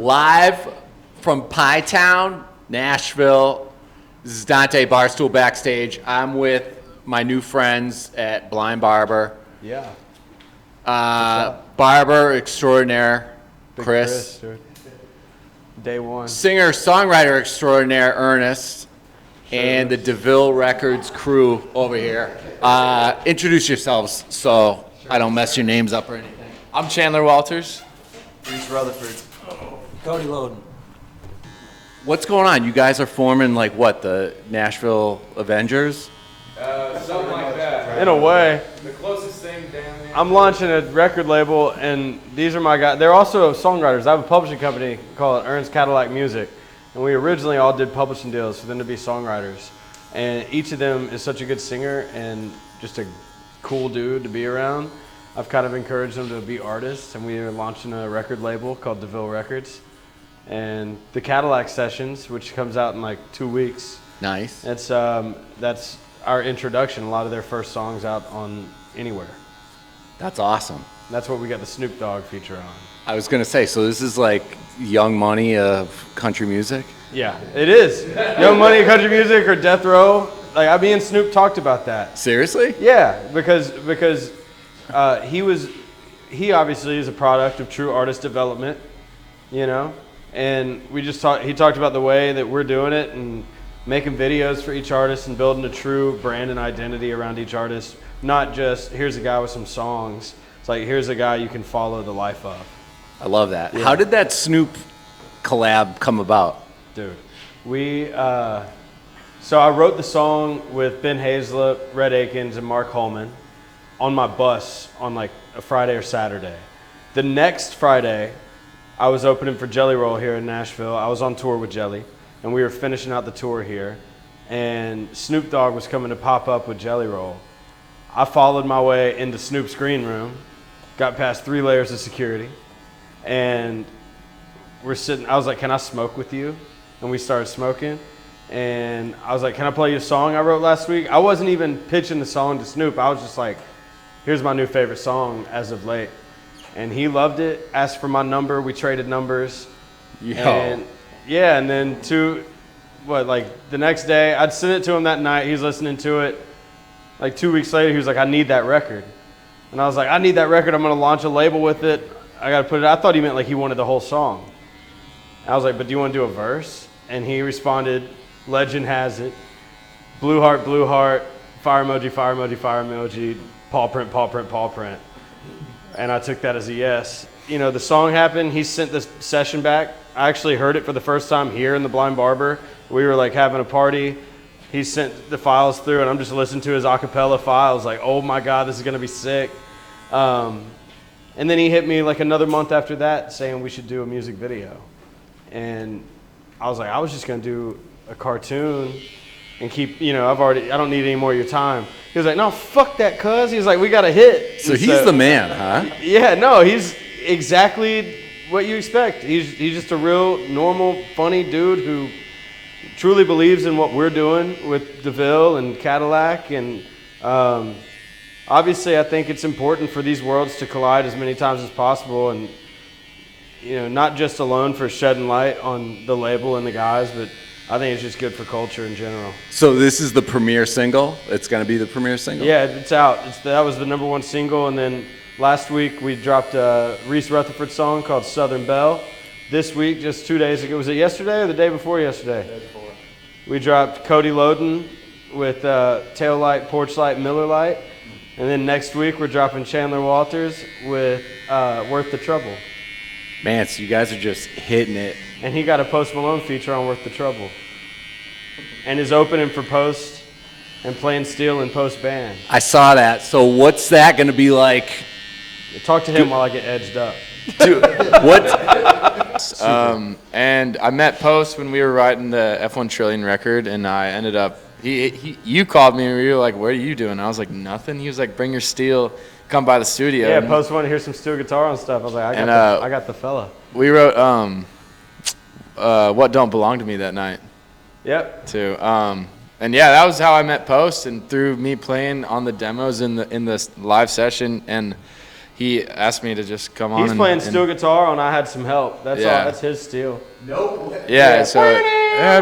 Live from Pie Town, Nashville. This is Dante Barstool Backstage. I'm with my new friends at Blind Barber. Yeah. Barber extraordinaire, Chris. Day one. Singer-songwriter extraordinaire, Ernest. And the Deville Records crew over here. Introduce yourselves so I don't mess your names up or anything. I'm Chandler Walters. Reese Rutherford. Cody Loden. What's going on? You guys are forming like what, the Nashville Avengers? Something like that. In a way. The closest thing down there. I'm launching a record label, and these are my guys. They're also songwriters. I have a publishing company called Ernest Cadillac Music, and we originally all did publishing deals for them to be songwriters. And each of them is such a good singer and just a cool dude to be around. I've kind of encouraged them to be artists, and we are launching a record label called Deville Records. And the Cadillac Sessions, which comes out in like 2 weeks. Nice. That's our introduction. A lot of their first songs out on anywhere. That's awesome. That's what we got the Snoop Dogg feature on. I was going to say, so this is like Young Money of country music? Yeah, it is. Young Money, country music, or Death Row. Like, me and Snoop talked about that. Seriously? Yeah, because he obviously is a product of true artist development, you know? And he talked about the way that we're doing it and making videos for each artist and building a true brand and identity around each artist. Not just, here's a guy with some songs. It's like, here's a guy you can follow the life of. I love that. Yeah. How did that Snoop collab come about? Dude, so I wrote the song with Ben Hazlett, Red Akins, and Mark Holman on my bus on like a Friday or Saturday. The next Friday, I was opening for Jelly Roll here in Nashville. I was on tour with Jelly, and we were finishing out the tour here. And Snoop Dogg was coming to pop up with Jelly Roll. I followed my way into Snoop's green room, got past 3 layers of security, and we're sitting. I was like, "Can I smoke with you?" And we started smoking. And I was like, "Can I play you a song I wrote last week?" I wasn't even pitching the song to Snoop. I was just like, "Here's my new favorite song as of late." And he loved it, asked for my number. We traded numbers. And then the next day, I'd sent it to him that night. He was listening to it. Like 2 weeks later, he was like, "I need that record." And I was like, "I need that record. I'm going to launch a label with it. I got to put it." I thought he meant like he wanted the whole song. I was like, "But do you want to do a verse?" And he responded, "Legend has it. Blue heart, fire emoji, fire emoji, fire emoji, paw print, paw print, paw print." And I took that as a yes. You know, the song happened. He sent this session back. I actually heard it for the first time here in the Blind Barber. We were like having a party. He sent the files through, and I'm just listening to his acapella files like, "Oh my God, this is going to be sick." And then he hit me like another month after that saying we should do a music video. And I was like, I was just going to do a cartoon and keep, I don't need any more of your time. He was like, "No, fuck that, cuz." He was like, "We got a hit." So he's the man, huh? Yeah, no, he's exactly what you expect. He's just a real normal, funny dude who truly believes in what we're doing with Deville and Cadillac. And obviously I think it's important for these worlds to collide as many times as possible. And, not just alone for shedding light on the label and the guys, but I think it's just good for culture in general. So this is the premiere single? It's going to be the premiere single? Yeah, it's out. That was the #1 single. And then last week we dropped a Reese Rutherford song called Southern Belle. This week, just 2 days ago, was it yesterday or the day before yesterday? Day before. We dropped Cody Loden with Tail Light, Porch Light, Miller Light. And then next week we're dropping Chandler Walters with Worth the Trouble. Man, so you guys are just hitting it. And he got a Post Malone feature on Worth the Trouble. And is opening for Post and playing steel in Post band. I saw that. So what's that going to be like? Talk to him while I get edged up. Dude, what? And I met Post when we were writing the F1 Trillion record, and I ended up, you called me and you were like, "What are you doing?" I was like, "Nothing." He was like, "Bring your steel, come by the studio." Yeah, Post wanted to hear some steel guitar and stuff. I was like, I got the fella. We wrote What Don't Belong to Me that night. Yep. Too. And yeah, that was how I met Post, and through me playing on the demos in the live session, and he asked me to just come on. He's playing steel guitar and I had some help. That's Yeah. all. That's his steel. Nope. Yeah, so yeah,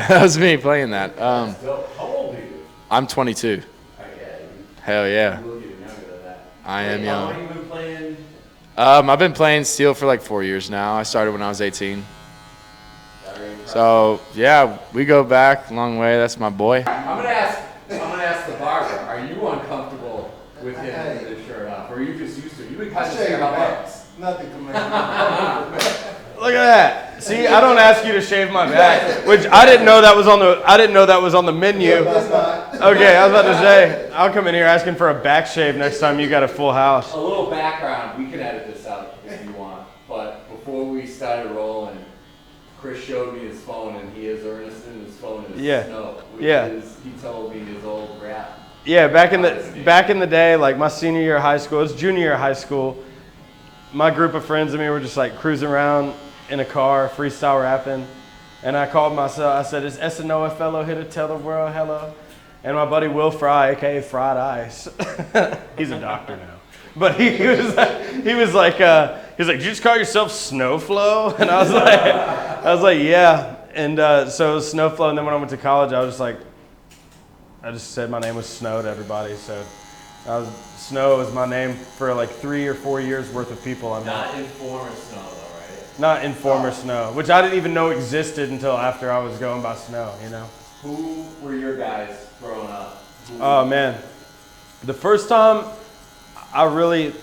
that was me playing that. How old are you? I'm 22. Okay. Hell yeah, You're looking younger than that. I am How long young. have you been playing? I've been playing steel for like 4 years now. I started when I was 18. So yeah, we go back a long way. That's my boy. I'm gonna ask the barber. Are you uncomfortable with him with his shirt off, or are you just used to it? You've been cutting his hair how long? Nothing to me. Look at that. See, I don't ask you to shave my back, which I didn't know that was on the menu. That's not. Okay, I was about to say, I'll come in here asking for a back shave next time you got a full house. A little background. We can edit this out if you want. But before we started rolling, Chris showed me his phone, and he has Ernest in his phone is Yeah. Snow, which Yeah. is, he told me, his old rap. Yeah, back in the day, like my senior year of high school, it's junior year of high school. My group of friends and me were just like cruising around in a car, freestyle rapping, and I called myself. I said, "Is SNO fellow here to tell the world hello?" And my buddy Will Fry, aka Fried Ice, he's a doctor now, but he was like, "Did you just call yourself Snowflow?" And I was like, "Yeah." And so it was Snowflow, and then when I went to college, I just said my name was Snow to everybody. So Snow was my name for like 3 or 4 years worth of people I met. Not Informer Snow, though, right? Not Informer Snow, which I didn't even know existed until after I was going by Snow, you know? Who were your guys growing up? Oh, man. The first time I really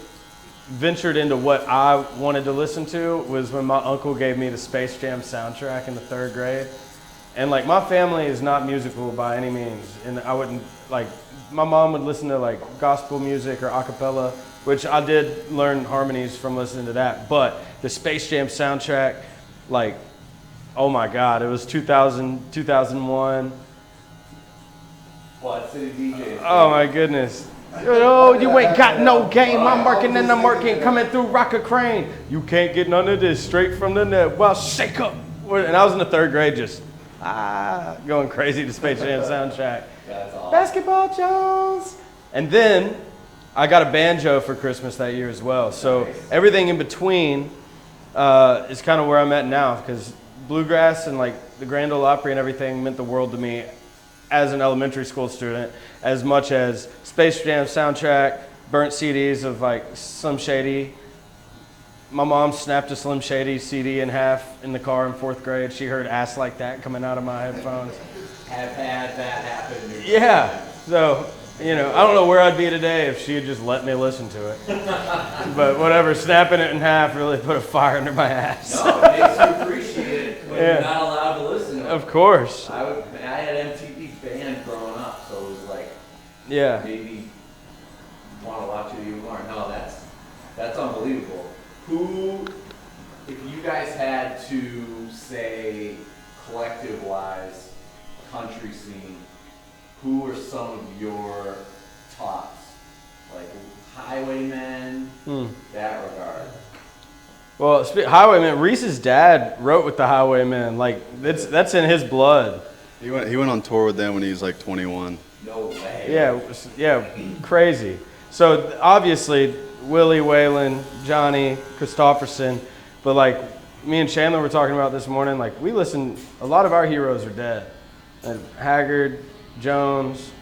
ventured into what I wanted to listen to was when my uncle gave me the Space Jam soundtrack in the 3rd grade. And like my family is not musical by any means. And I wouldn't like, my mom would listen to like gospel music or a cappella, which I did learn harmonies from listening to that. But the Space Jam soundtrack, like, oh my God, it was 2000, 2001. What city DJ? Oh my goodness. Oh, you ain't got no game. I'm working and I'm working, coming through Rocker Crane. You can't get none of this straight from the net. Well, shake up. And I was in the 3rd grade just going crazy to Space Jam soundtrack. That's awesome. Basketball Jones. And then I got a banjo for Christmas that year as well. So everything in between is kind of where I'm at now, because bluegrass and like the Grand Ole Opry and everything meant the world to me as an elementary school student, as much as Space Jam soundtrack, burnt CDs of like Slim Shady. My mom snapped a Slim Shady CD in half in the car in 4th grade. She heard Ass Like That coming out of my headphones. Have had that happen. Yeah, so, you know, I don't know where I'd be today if she had just let me listen to it. But whatever, snapping it in half really put a fire under my ass. No, it makes you appreciate it when Yeah. you're not allowed to listen to it. Of course. I had MTV Band growing up, so it was like, Yeah. made me want to watch it even more. No, that's unbelievable. Who, if you guys had to say collective-wise, country scene, who are some of your tops? Like Highwaymen, that regard. Well, Highwaymen, Reese's dad wrote with the Highwaymen. Like, that's in his blood. He went on tour with them when he was like 21. No way. Yeah, crazy. So obviously, Willie Whalen, Johnny, Christofferson, but like me and Chandler were talking about this morning, like a lot of our heroes are dead. Like Haggard, Jones,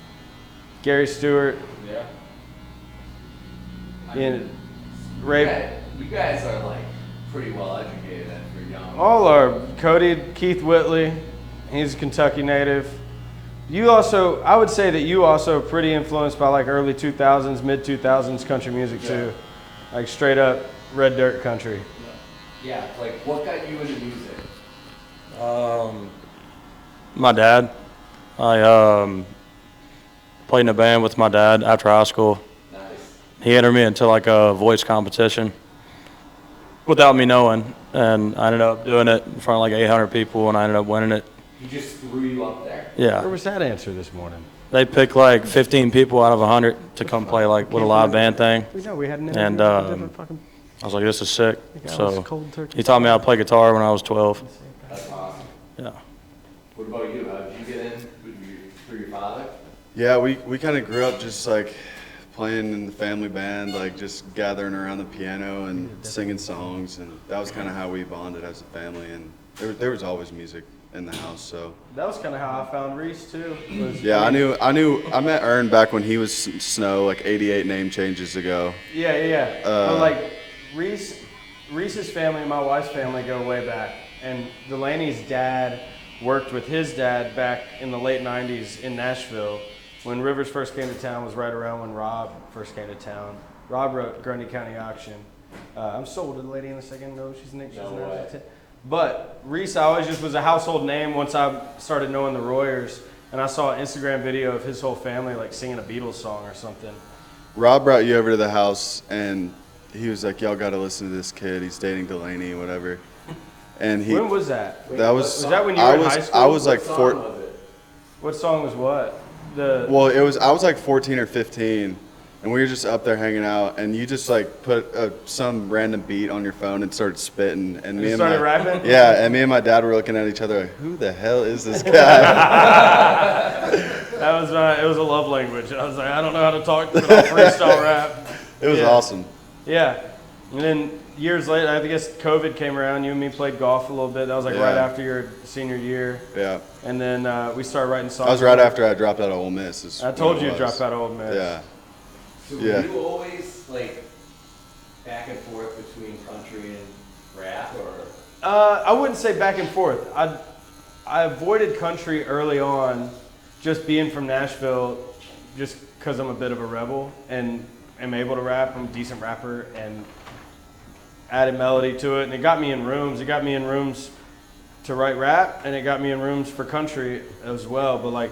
Gary Stewart. Yeah. You guys are like pretty well educated and for young. all are. Keith Whitley, he's a Kentucky native. I would say that you also are pretty influenced by like early 2000s, mid 2000s country music too. Like straight up red dirt country. Yeah, like what got you into music? My dad. I played in a band with my dad after high school. Nice. He entered me into like a voice competition without me knowing, and I ended up doing it in front of like 800 people, and I ended up winning it. He just threw you up there. Where Yeah. was that answer this morning? They picked like 15 people out of 100 to come play like with a live band thing. We know we had an And, interview with a different fucking I was like, this is sick. guy So was cold turkey. he taught me how to play guitar when I was 12. That's awesome. Yeah. What about you? How did you get in? Through your father? Yeah, we kind of grew up just like playing in the family band, like just gathering around the piano and singing songs, and that was kind of how we bonded as a family. And there was always music in the house, so. That was kind of how I found Reese too. Yeah, I met Ern back when he was Snow, like 88 name changes ago. Yeah. But like Reese's family and my wife's family go way back, and Delaney's dad worked with his dad back in the late 90s in Nashville. When Rivers first came to town was right around when Rob first came to town. Rob wrote Grundy County Auction. I'm sold to the lady in a second. No, she's Nick. But Reese always just was a household name once I started knowing the Royers, and I saw an Instagram video of his whole family like singing a Beatles song or something. Rob brought you over to the house, and he was like, "Y'all got to listen to this kid. He's dating Delaney, whatever." And When was that? That was that when you were in high school? I was like What song was what? I was like 14 or 15, and we were just up there hanging out, and you just like put some random beat on your phone and started spitting, and me and started rapping? Yeah, and me and my dad were looking at each other like, who the hell is this guy? It was a love language. I was like, I don't know how to talk, but I'll freestyle rap. It was awesome. Yeah, and then years later, I guess COVID came around. You and me played golf a little bit. That was like right after your senior year. Yeah. And then we started writing songs. That was right after I dropped out of Ole Miss. I told you to drop out of Ole Miss. Yeah. So were you always like back and forth between country and rap, or? I wouldn't say back and forth. I avoided country early on, just being from Nashville, just because I'm a bit of a rebel and am able to rap. I'm a decent rapper and added melody to it, and it got me in rooms. It got me in rooms to write rap, and it got me in rooms for country as well. But like,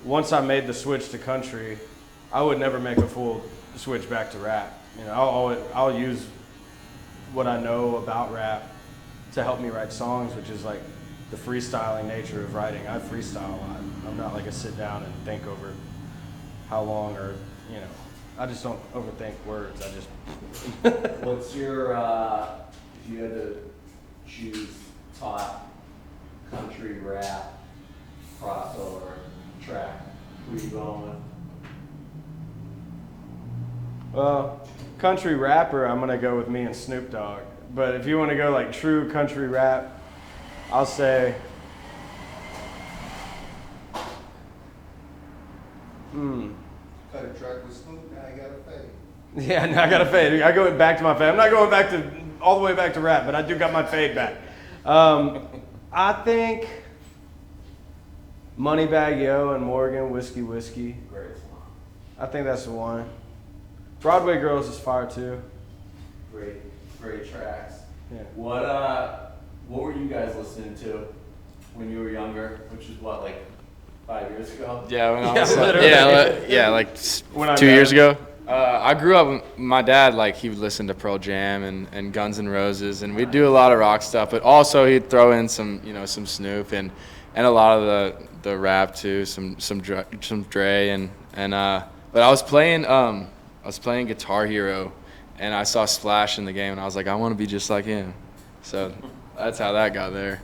once I made the switch to country, I would never make a full switch back to rap. You know, I'll use what I know about rap to help me write songs, which is like the freestyling nature of writing. I freestyle a lot. I'm not like a sit down and think over how long, or you know, I just don't overthink words. I just. What's your if you had to choose top country rap crossover track, who you going with? Well, country rapper, I'm gonna go with me and Snoop Dogg. But if you want to go like true country rap, I'll say. Cut a track with Snoop, now you got a fade. Yeah, now I got a fade. I go back to my fade. I'm not going back to all the way back to rap, but I do got my fade back. I think Moneybag Yo and Morgan, Whiskey. Great song. I think that's the one. Broadway Girls is fire too. Great tracks. Yeah. What were you guys listening to when you were younger? Which is what, like 5 years ago? Yeah, when I Yeah, was literally. like When I 2 met years him. ago. I grew up with my dad, like he would listen to Pearl Jam and Guns N' Roses, and we'd do a lot of rock stuff, but also he'd throw in some Snoop and a lot of the rap too, some Dre and but I was playing Guitar Hero, and I saw Splash in the game, and I was like, I want to be just like him. So that's how that got there.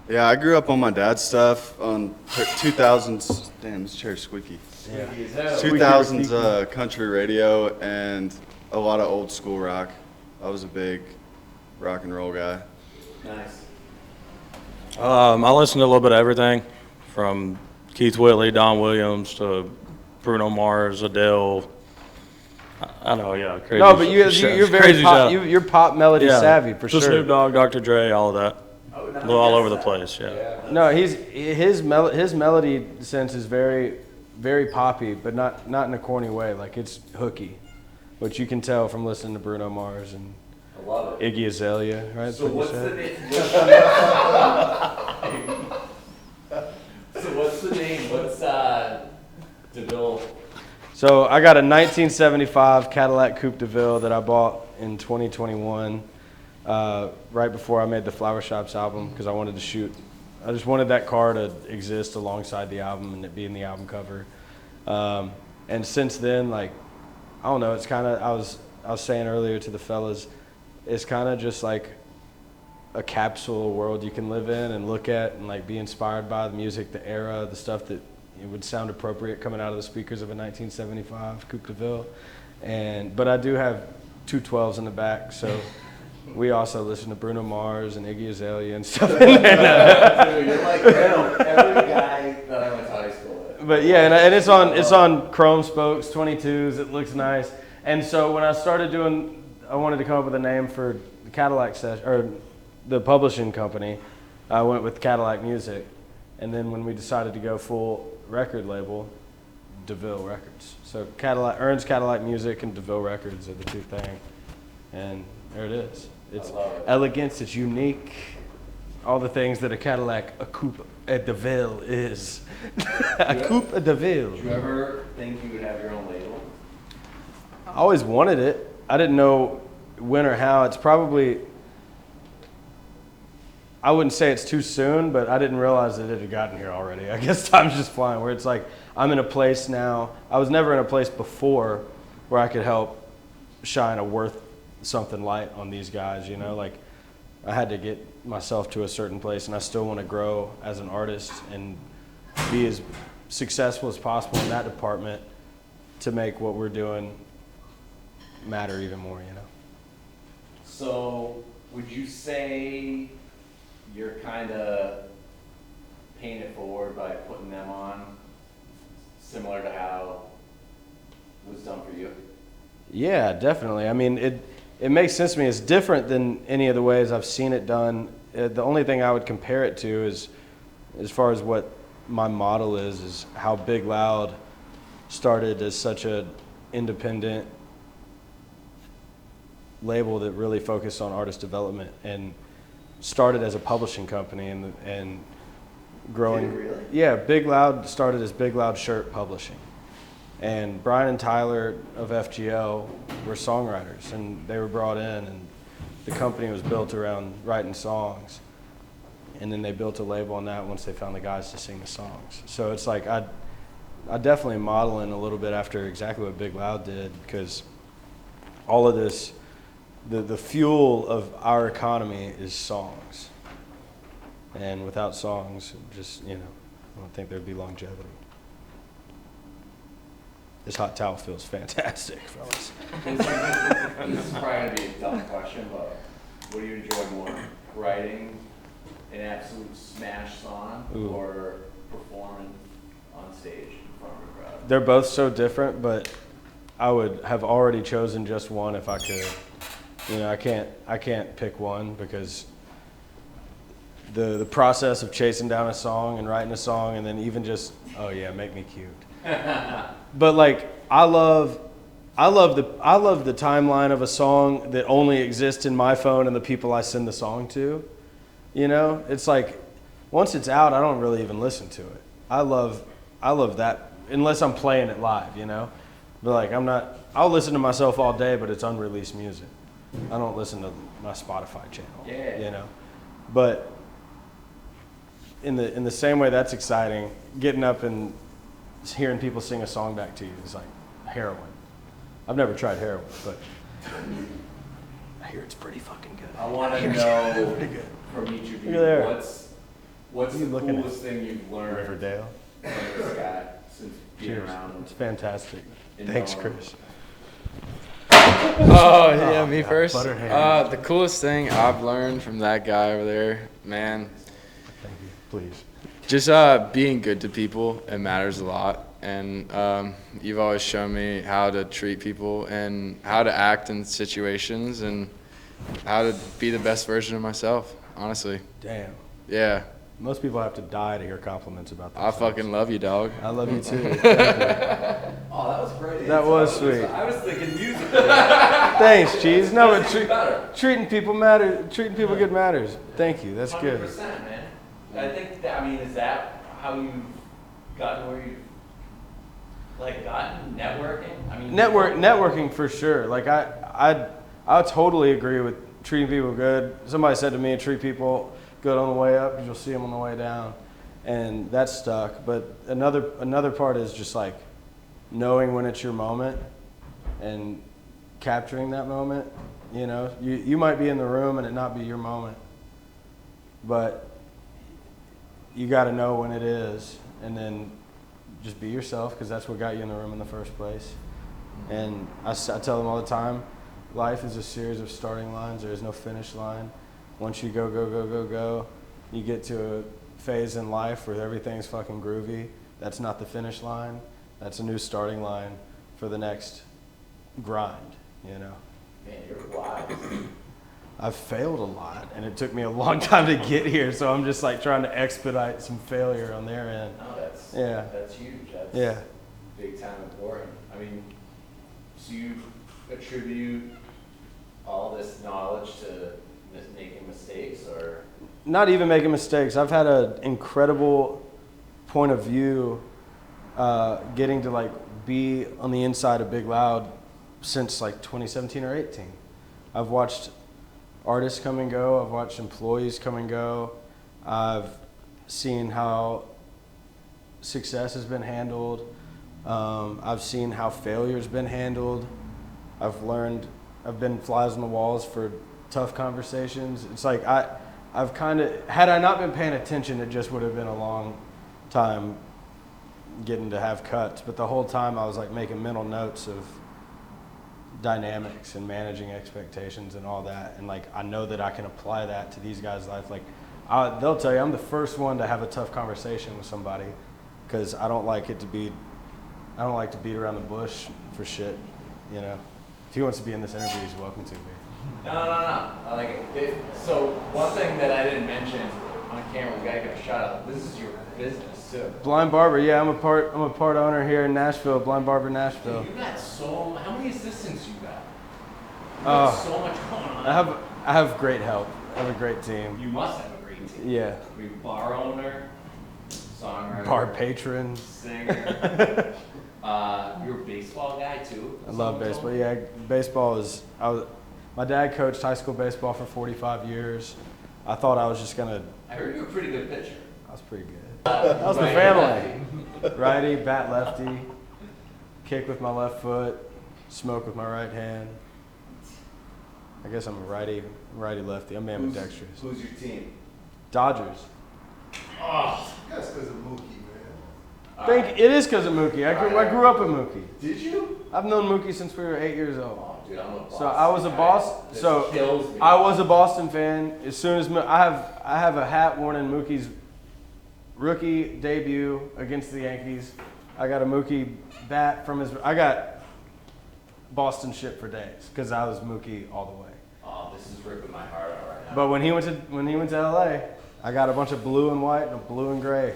Yeah, I grew up on my dad's stuff on 2000s. Damn, this chair's squeaky. Yeah. 2000s country radio and a lot of old school rock. I was a big rock and roll guy. Nice. I listened to a little bit of everything, from Keith Whitley, Don Williams, to Bruno Mars, Adele. I know, yeah, crazy. No, but you're very crazy pop. shout. You're pop melody savvy for So sure. Snoop Dogg, Dr. Dre, all of that. All over the place, yeah. No, his melody sense is very, very poppy, but not in a corny way. Like it's hooky, which you can tell from listening to Bruno Mars and I love it. Iggy Azalea, right? So That's what what's you the said? name? So what's the name? What's Deville? So I got a 1975 Cadillac Coupe Deville that I bought in 2021, right before I made the Flower Shops album, because I wanted to shoot. I just wanted that car to exist alongside the album and it being the album cover. And since then, like, I don't know, it's kind of, I was saying earlier to the fellas, it's kind of just like a capsule world you can live in and look at and like be inspired by the music, the era, the stuff that it would sound appropriate coming out of the speakers of a 1975 Coupe Deville. But I do have 212s in the back, so we also listen to Bruno Mars and Iggy Azalea and stuff in there. Dude, you're like every guy that I went to high school with. But yeah, and it's on chrome spokes, 22s. It looks nice. And so when I started doing, I wanted to come up with a name for the Cadillac session, or the publishing company. I went with Cadillac Music, and then when we decided to go full record label, Deville Records. So Ernest Cadillac Music and Deville Records are the two things, and there it is. It's elegance, it's unique, all the things that a Cadillac, a coupe, a Deville is. A coupe, a Deville. Did you ever think you would have your own label? I always wanted it. I didn't know when or how. It's probably, I wouldn't say it's too soon, but I didn't realize that it had gotten here already. I guess time's just flying, where it's like I'm in a place now. I was never in a place before where I could help shine a worth something light on these guys, you know? Like, I had to get myself to a certain place, and I still want to grow as an artist and be as successful as possible in that department to make what we're doing matter even more, you know? So, would you say you're kind of paying it forward by putting them on, similar to how it was done for you? Yeah, definitely. I mean, it makes sense to me. It's different than any of the ways I've seen it done. The only thing I would compare it to is, as far as what my model is how Big Loud started as such a independent label that really focused on artist development and started as a publishing company and growing. Did it really? Yeah, Big Loud started as Big Loud Shirt Publishing. And Brian and Tyler of FGL were songwriters, and they were brought in, and the company was built around writing songs. And then they built a label on that once they found the guys to sing the songs. So it's like I definitely am modeling a little bit after exactly what Big Loud did, because all of this, the fuel of our economy is songs. And without songs, just, you know, I don't think there'd be longevity. This hot towel feels fantastic, fellas. This is probably going to be a dumb question, but what do you enjoy more? Writing an absolute smash song or performing on stage in front of a crowd? They're both so different, but I would have already chosen just one if I could. You know, I can't pick one, because the process of chasing down a song and writing a song, and then even just, oh yeah, make me cute. But like, I love the timeline of a song that only exists in my phone and the people I send the song to. You know, it's like, once it's out, I don't really even listen to it. I love that, unless I'm playing it live, you know? But like, I'll listen to myself all day, but it's unreleased music. I don't listen to my Spotify channel, you know? But in the same way that's exciting, getting up and hearing people sing a song back to you is like heroin. I've never tried heroin, but I hear it's pretty fucking good. I want to know from each of you, what's the coolest thing you've learned Riverdale from this guy since being Cheers. around him? It's fantastic. Thanks, Chris. Oh, yeah, me first. Butterhead. The coolest thing I've learned from that guy over there, man, Thank you. Please. just being good to people, it matters a lot. And you've always shown me how to treat people and how to act in situations and how to be the best version of myself, honestly. Damn. Yeah. Most people have to die to hear compliments about I themselves. fucking love you, dog. I love you too. Thank Oh, that was great. That was sweet. I was thinking music. you. Thanks, Cheese. No, but Better. treating people matters. Treating people good matters. Thank you. That's good. 100%, man. I think that, is that how you've gotten where you've gotten networking? Networking for sure. Like I totally agree with treating people good. Somebody said to me, treat people good on the way up because you'll see them on the way down, and that stuck. But another part is just like knowing when it's your moment and capturing that moment. You know, you might be in the room and it not be your moment, but you got to know when it is, and then just be yourself, because that's what got you in the room in the first place. And I tell them all the time, life is a series of starting lines. There is no finish line. Once you go, you get to a phase in life where everything's fucking groovy. That's not the finish line. That's a new starting line for the next grind, you know? Man, you're wise. I've failed a lot, and it took me a long time to get here, so I'm just like trying to expedite some failure on their end. No, that's huge. That's big time important. I mean, so you attribute all this knowledge to making mistakes, or? Not even making mistakes. I've had an incredible point of view getting to like be on the inside of Big Loud since like 2017 or 18. I've watched artists come and go. I've watched employees come and go. I've seen how success has been handled. I've seen how failure's been handled. I've been flies on the walls for tough conversations. It's like I've kind of, had I not been paying attention, it just would have been a long time getting to have cuts. But the whole time I was like making mental notes of dynamics and managing expectations and all that. And like, I know that I can apply that to these guys' life. Like, they'll tell you I'm the first one to have a tough conversation with somebody, because I don't like to beat around the bush for shit, you know. If he wants to be in this interview, he's welcome to be. No. I like it. So one thing that I didn't mention on camera, we gotta give a shout out. This is your business too. Blind Barber, yeah, I'm a part owner here in Nashville, Blind Barber Nashville. Dude, you got how many assistants you got? You got so much going on. I have great help. I have a great team. You must have a great team. Yeah. We have bar owner, songwriter, Bar patron, singer. You're a baseball guy too. I love baseball. Yeah, baseball is. My dad coached high school baseball for 45 years. I thought I was just gonna. I heard you were a pretty good pitcher. I was pretty good. That was the family. Righty, bat lefty, kick with my left foot, smoke with my right hand. I guess I'm a righty lefty. I'm ambidextrous. Who's your team? Dodgers. Oh, That's because of Mookie, man. It is because of Mookie. I grew up with Mookie. Did you? I've known Mookie since we were 8 years old. Oh, dude, I'm a Boston So I was a guy. Boston. This So kills me. I was a Boston fan. As soon as I have a hat worn in Mookie's rookie debut against the Yankees. I got a Mookie bat from his. I got Boston shit for days because I was Mookie all the way. Oh, this is ripping my heart out right now. But when he went to LA, I got a bunch of blue and white and a blue and gray.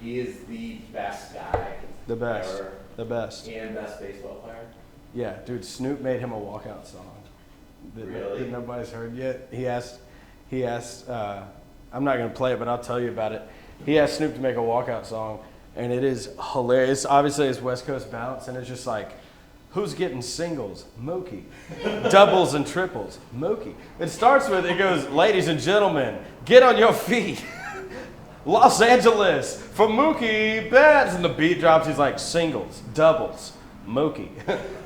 He is the best guy. The best. Ever. The best. And best baseball player. Yeah, dude. Snoop made him a walkout song that nobody's heard yet. He asked. I'm not gonna play it, but I'll tell you about it. He asked Snoop to make a walkout song, and it is hilarious. Obviously, it's West Coast bounce, and it's just like, who's getting singles? Mookie. Doubles and triples? Mookie. It starts with, it goes, ladies and gentlemen, get on your feet. Los Angeles for Mookie Betts. And the beat drops. He's like, singles, doubles, Mookie.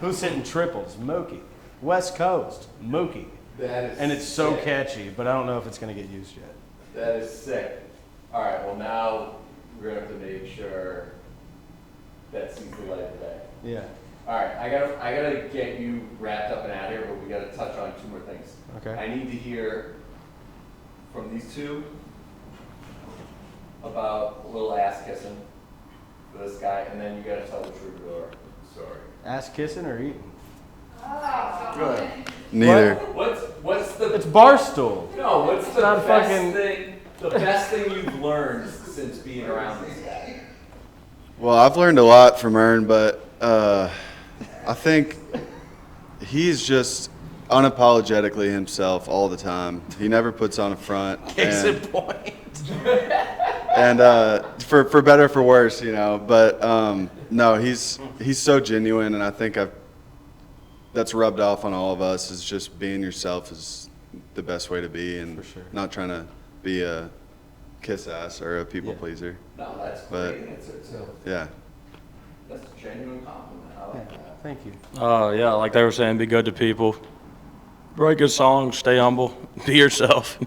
Who's hitting triples? Mookie. West Coast, Mookie. That is And it's so sick. catchy, but I don't know if it's going to get used yet. That is sick. All right, well now we're gonna have to make sure that sees the light of day. Yeah. All right, I gotta get you wrapped up and out of here, but we gotta touch on two more things. Okay. I need to hear from these two about a little ass kissing for this guy, and then you gotta tell the troubadour story. Ass kissing or eating? Go ahead. Neither. What's the It's Barstool. no? What's the not best fucking- thing? The best thing you've learned since being around this guy? Well, I've learned a lot from Ern, but I think he's just unapologetically himself all the time. He never puts on a front. Case in point. And for better or for worse, you know. But no, he's so genuine, and I think that's rubbed off on all of us. Is just being yourself is the best way to be, and For sure. not trying to be a kiss ass or a people pleaser. No, that's But- great answer too. Yeah. That's a genuine compliment. I like that. Thank you. Yeah, like they were saying, be good to people. Write good songs, stay humble, be yourself.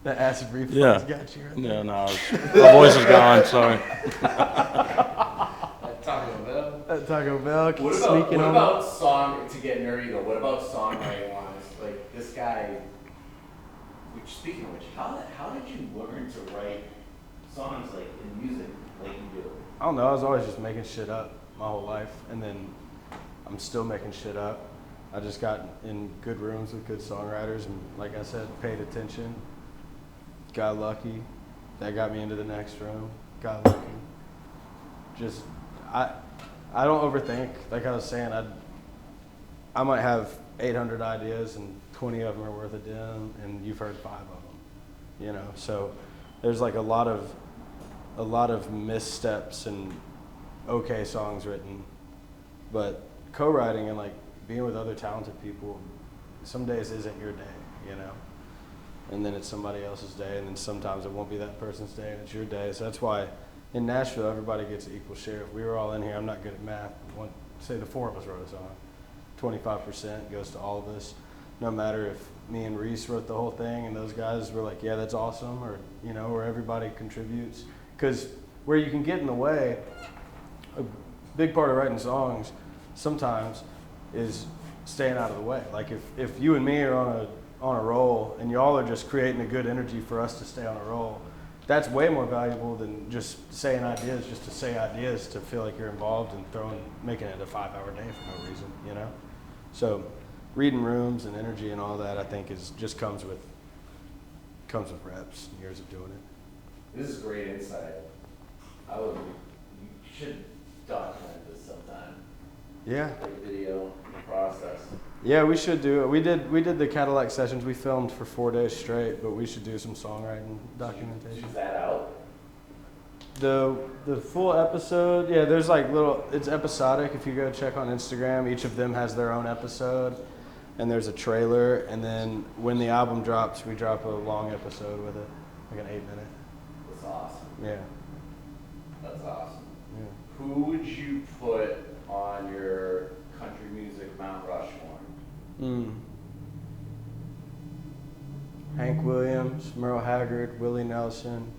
The acid reflux Yeah. got you. Right? Yeah, no, my voice is gone, sorry. At Taco Bell, keep What sneaking on. about song, to get nerdy though, what about songwriting wise? Like this guy, which speaking of which, how did you learn to write songs like in music like you do? I don't know. I was always just making shit up my whole life, and then I'm still making shit up. I just got in good rooms with good songwriters, and like I said, paid attention. Got lucky. That got me into the next room. Got lucky. Just I don't overthink. Like I was saying, I might have 800 ideas, and 20 of them are worth a damn, and you've heard 5 of them. You know, so there's like a lot of missteps and okay songs written, but co-writing and like being with other talented people, some days isn't your day, you know, and then it's somebody else's day, and then sometimes it won't be that person's day and it's your day. So that's why in Nashville everybody gets an equal share. If we were all in here, I'm not good at math, say the 4 of us wrote a song, 25% goes to all of us, no matter if me and Reese wrote the whole thing and those guys were like, yeah, that's awesome, or you know, where everybody contributes. Because where you can get in the way, a big part of writing songs sometimes is staying out of the way. Like if you and me are on a roll and y'all are just creating a good energy for us to stay on a roll, that's way more valuable than just saying ideas just to say ideas to feel like you're involved and making it a 5-hour day for no reason, you know? So reading rooms and energy and all that, I think just comes with reps, years of doing it. This is great insight. You should document this sometime. Yeah. Like video process. Yeah, we should do it. We did the Cadillac sessions. We filmed for 4 days straight, but we should do some songwriting documentation. Is that out? The full episode, yeah, there's like it's episodic. If you go check on Instagram, each of them has their own episode, and there's a trailer, and then when the album drops, we drop a long episode with it, like an 8-minute. That's awesome. Yeah. That's awesome. Yeah. Who would you put on your country music Mount Rushmore? Hank Williams, Merle Haggard, Willie Nelson.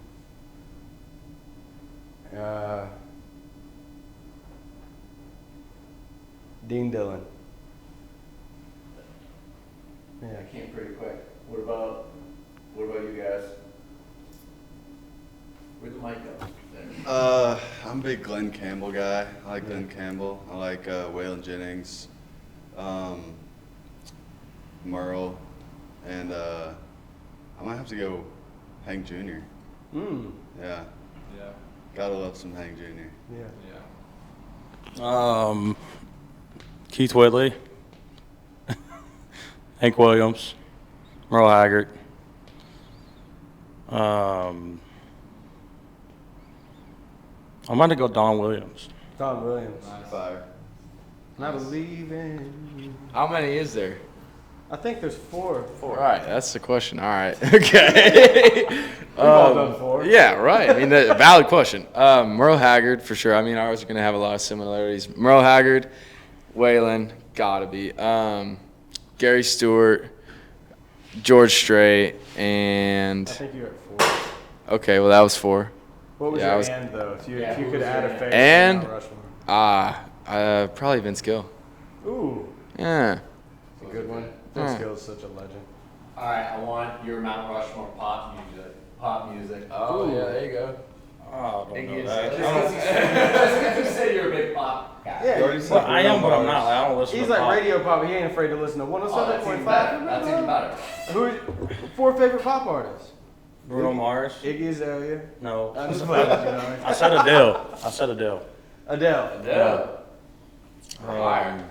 Dean Dillon. Yeah. That came pretty quick. What about you guys? Where'd the mic go? There. I'm a big Glenn Campbell guy. I like Glenn Campbell. I like Waylon Jennings, Merle, and I might have to go Hank Jr. Yeah. Yeah. Gotta love some Hank Jr. Yeah. Keith Whitley, Hank Williams, Merle Haggard. I'm going to go Don Williams. Don Williams. Fire. And I believe in you. How many is there? I think there's 4. All right, that's the question. All right, okay. We've all done 4. Yeah, right. I mean, a valid question. Merle Haggard, for sure. I mean, ours are going to have a lot of similarities. Merle Haggard, Waylon, gotta be. Gary Stewart, George Strait, and... I think you're at 4. Okay, well, that was 4. What was Yeah, your and, though? If you could add a face And? to Mount Rushmore. Probably Vince Gill. Ooh, Yeah. it's a good one. Vince Gill is such a legend. All right, I want your Mount Rushmore pop music. Oh, yeah, there you go. Oh, I don't know Just that. because you said you're a big pop guy. Yeah, Well, I am, but I'm not. I don't listen he's to like pop. radio pop. He ain't afraid to listen to Oh, that's even 107.5. better. That's even better. Who? 4 favorite pop artists? Bruno Mars? Iggy Azalea. No. I'm just playing, you know. I said Adele. Adele. Yeah. Um,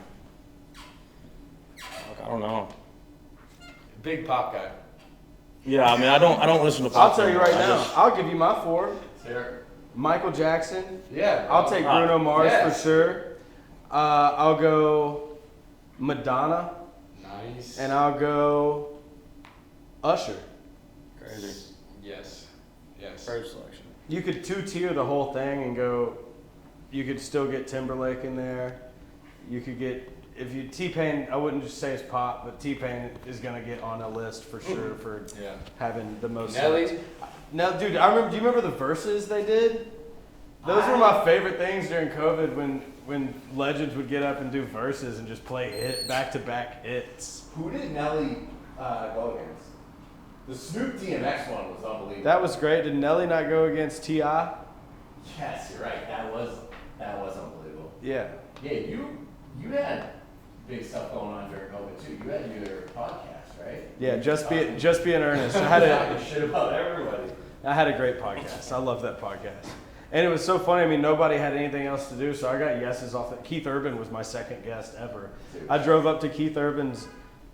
I don't know. Big pop guy. Yeah, I mean, I don't listen to pop. I'll tell you right anymore. I now. just- I'll give you my 4. Here. Michael Jackson. Yeah. I'll take Bruno Mars yes. for sure. I'll go Madonna, Nice. and I'll go Usher. Crazy. Yes. Yes. Great selection. You could 2-tier the whole thing and go. You could still get Timberlake in there. You could get if you T-Pain. I wouldn't just say it's pop, but T-Pain is gonna get on a list for sure for Yeah. having the most. Nelly. Now, dude, I remember. Do you remember the verses they did? Those were my favorite things during COVID when when legends would get up and do verses and just play back-to-back hits. Who did Nelly go against? The Snoop DMX one was unbelievable. That was great. Did Nelly not go against T.I.? Yes, you're right. That was unbelievable. Yeah. Yeah, you had big stuff going on during COVID too. You had your podcast, right? Yeah, just being Ernest. I talking shit about everybody. I had a great podcast. I love that podcast. And it was so funny. I mean, nobody had anything else to do, so I got yeses off it. Keith Urban was my second guest ever. I drove up to Keith Urban's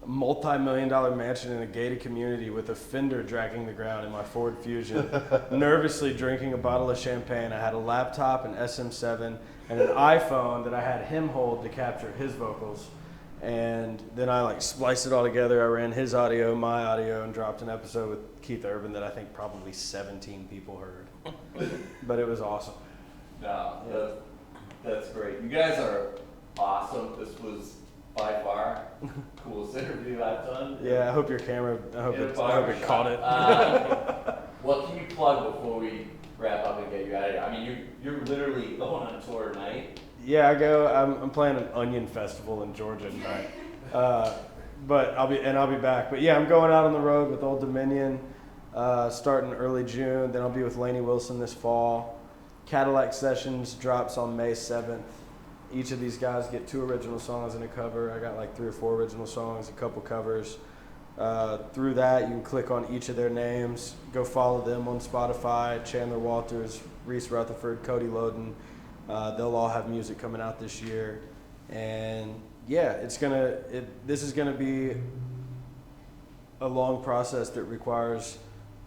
multi-million-dollar mansion in a gated community with a fender dragging the ground in my Ford Fusion, nervously drinking a bottle of champagne. I had a laptop, an SM7, and an iPhone that I had him hold to capture his vocals. And then I like spliced it all together. I ran his audio, my audio, and dropped an episode with Keith Urban that I think probably 17 people heard. But it was awesome. No, that's great. You guys are awesome. This was by far the coolest interview I've done. Yeah, I hope your camera, I hope it caught it. What can you plug before we wrap up and get you out of here? I mean, you're literally going on tour tonight. Yeah, I'm playing an Onion Festival in Georgia tonight. But I'll be back. But yeah, I'm going out on the road with Old Dominion, starting early June. Then I'll be with Lainey Wilson this fall. Cadillac Sessions drops on May 7th. Each of these guys get 2 original songs and a cover. I got like 3 or 4 original songs, a couple covers. Through that, you can click on each of their names. Go follow them on Spotify. Chandler Walters, Reese Rutherford, Cody Loden. They'll all have music coming out this year. And yeah, this is gonna be a long process that requires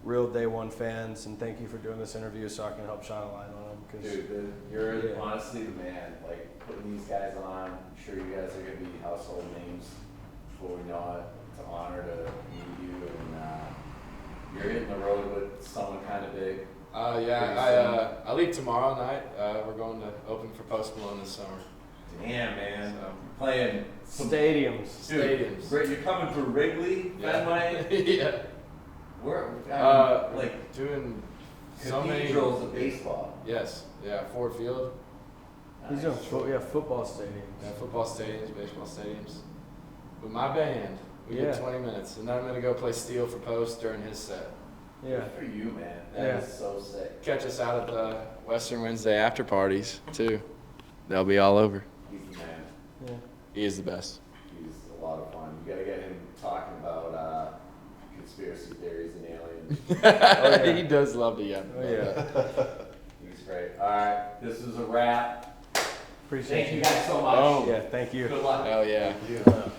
real day one fans. And thank you for doing this interview so I can help shine a light on them. Dude, you're honestly the man. Like putting these guys on, I'm sure you guys are gonna be household names before we know it. It's an honor to meet you, and you're hitting the road with someone kind of big. I leave tomorrow night. We're going to open for Post Malone this summer. Damn, man. So, Playing some Stadiums. Dude, you're coming for Wrigley, Fenway. Yeah. We're like doing so many cathedrals of baseball. Yes. Yeah. Ford Field. He's doing football stadiums. Yeah, football stadiums, baseball stadiums. With my band, we Yeah. get 20 minutes, and then I'm gonna go play steel for Post during his set. Yeah. Good for you, man. That is Yeah. so sick. Catch us out at the Western Wednesday after parties too. They'll be all over. He's the man. Yeah. He is the best. He's a lot of fun. You gotta get him talking about conspiracy theories and aliens. He does love to yeah. Oh, yeah. He's great. All right, this is a wrap. Appreciate Thank you guys so much. Oh. Yeah, thank you. Good luck. Hell yeah. Thank you.